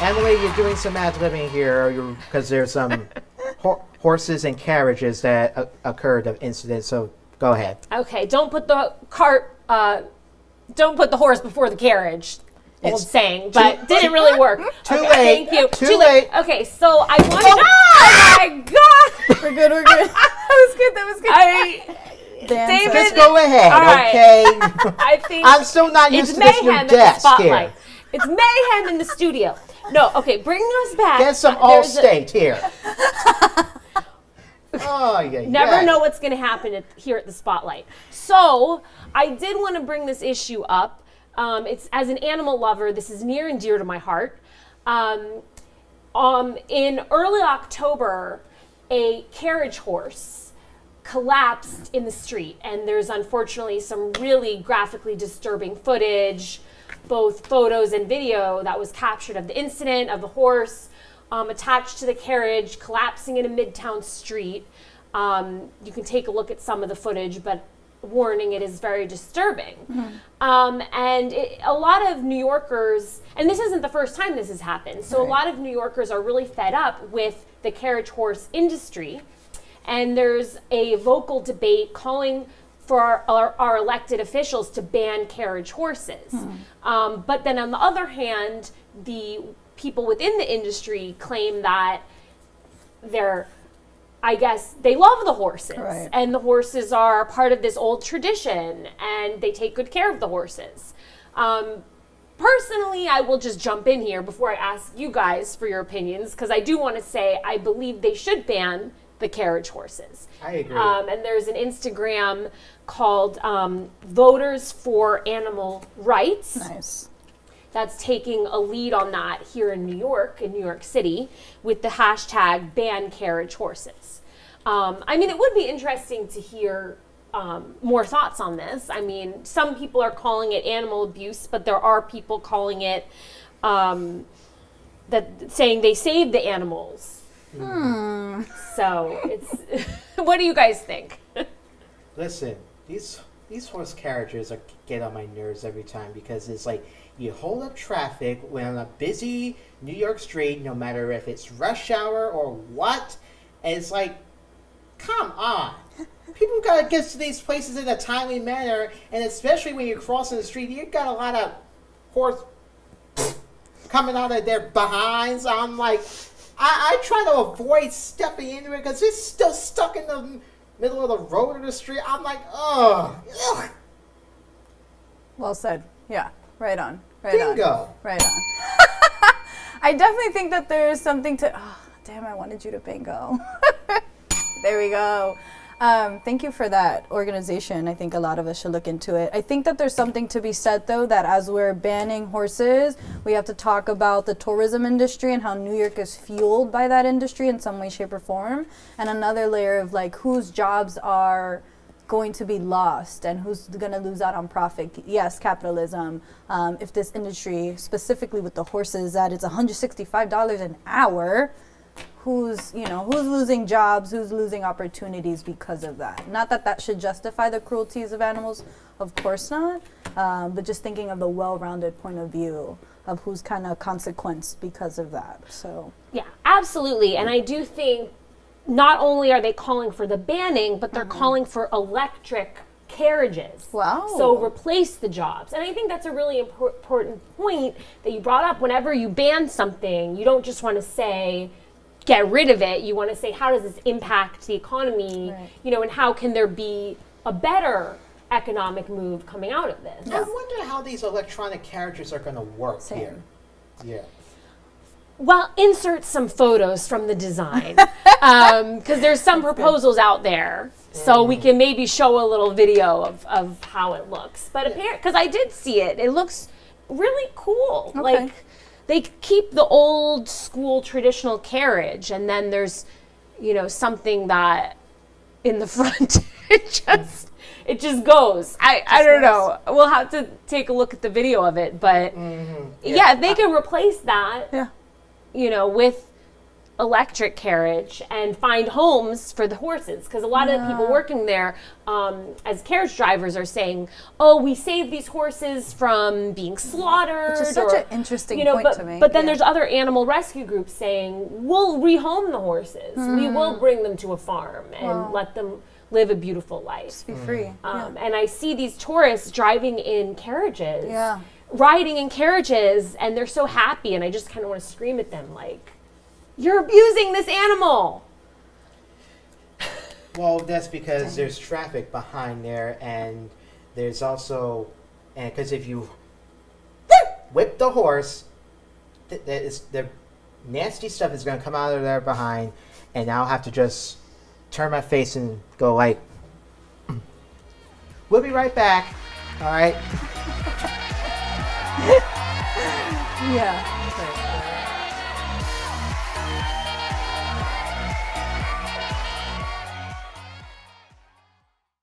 Emily, you're doing some ad-libbing here because there's some horses and carriages that occurred of incidents. So go ahead. Okay, don't put the horse before the carriage. Old saying, but didn't really work. Too okay, late. Thank you. Too late. Okay, so I wanted. Oh my God! We're good. That was good. David, just go ahead, right. Okay? I think I'm still not used to this new mayhem desk in the spotlight. here. It's mayhem in the studio. No, okay, bring us back. Get some Allstate here. Oh, yeah. Never know what's going to happen here at the Spotlight. So I did want to bring this issue up. It's as an animal lover, this is near and dear to my heart. In early October, a carriage horse collapsed in the street, and there's unfortunately some really graphically disturbing footage, both photos and video, that was captured of the incident of the horse attached to the carriage collapsing in a midtown street. You can take a look at some of the footage, but warning, it is very disturbing. And a lot of New Yorkers, and this isn't the first time this has happened, so a lot of New Yorkers are really fed up with the carriage horse industry, and there's a vocal debate calling for our elected officials to ban carriage horses. But then on the other hand, the people within the industry claim that they love the horses, and the horses are part of this old tradition, and they take good care of the horses. Personally, I will just jump in here before I ask you guys for your opinions, because I do want to say I believe they should ban the carriage horses. I agree. And there's an Instagram called Voters for Animal Rights. Nice. That's taking a lead on that here in New York City, with the hashtag ban carriage horses. I mean, it would be interesting to hear more thoughts on this. I mean, some people are calling it animal abuse, but there are people calling it saying they saved the animals. So it's what do you guys think? Listen, these horse carriages get on my nerves every time, because it's like you hold up traffic when on a busy New York street, no matter if it's rush hour or what, and it's like, come on. People gotta get to these places in a timely manner, and especially when you're crossing the street, you got a lot of horse coming out of their behinds. I'm like, I try to avoid stepping into it because it's still stuck in the middle of the road or the street. I'm like, ugh. Well said. Yeah. Right on. Bingo. Right on. I definitely think that there is something to. Oh, damn! I wanted you to bingo. There we go. Thank you for that organization. I think a lot of us should look into it. I think that there's something to be said, though, that as we're banning horses, we have to talk about the tourism industry and how New York is fueled by that industry in some way, shape, or form. And another layer of like whose jobs are going to be lost and who's going to lose out on profit. Yes, capitalism. If this industry, specifically with the horses, that it's $165 an hour, who's losing jobs, who's losing opportunities because of that. Not that that should justify the cruelties of animals, of course not, but just thinking of the well-rounded point of view of who's kind of consequenced because of that. So yeah, absolutely. And I do think not only are they calling for the banning, but they're calling for electric carriages. Wow. So replace the jobs. And I think that's a really important point that you brought up. Whenever you ban something, you don't just want to say, get rid of it. You want to say, how does this impact the economy? Right. And how can there be a better economic move coming out of this? I wonder how these electronic carriages are going to work here. Yeah. Well, insert some photos from the design, because there's some proposals out there. So we can maybe show a little video of how it looks. But because I did see it, it looks really cool. Okay. Like, they keep the old school traditional carriage, and then there's, something that in the front it just goes. I don't know. We'll have to take a look at the video of it, but they can replace that. Yeah. With electric carriage and find homes for the horses, because a lot of the people working there as carriage drivers are saying, oh, we saved these horses from being slaughtered. Which is such an interesting point to make. But then there's other animal rescue groups saying, we'll rehome the horses. We will bring them to a farm and let them live a beautiful life. Just be free. And I see these tourists driving in carriages, Yeah. riding in carriages, and they're so happy, and I just kind of want to scream at them like, you're abusing this animal. Well, that's because there's traffic behind there, and there's also, and because if you whip the horse, the nasty stuff is going to come out of there behind, and I'll have to just turn my face and go like, we'll be right back. All right. Yeah.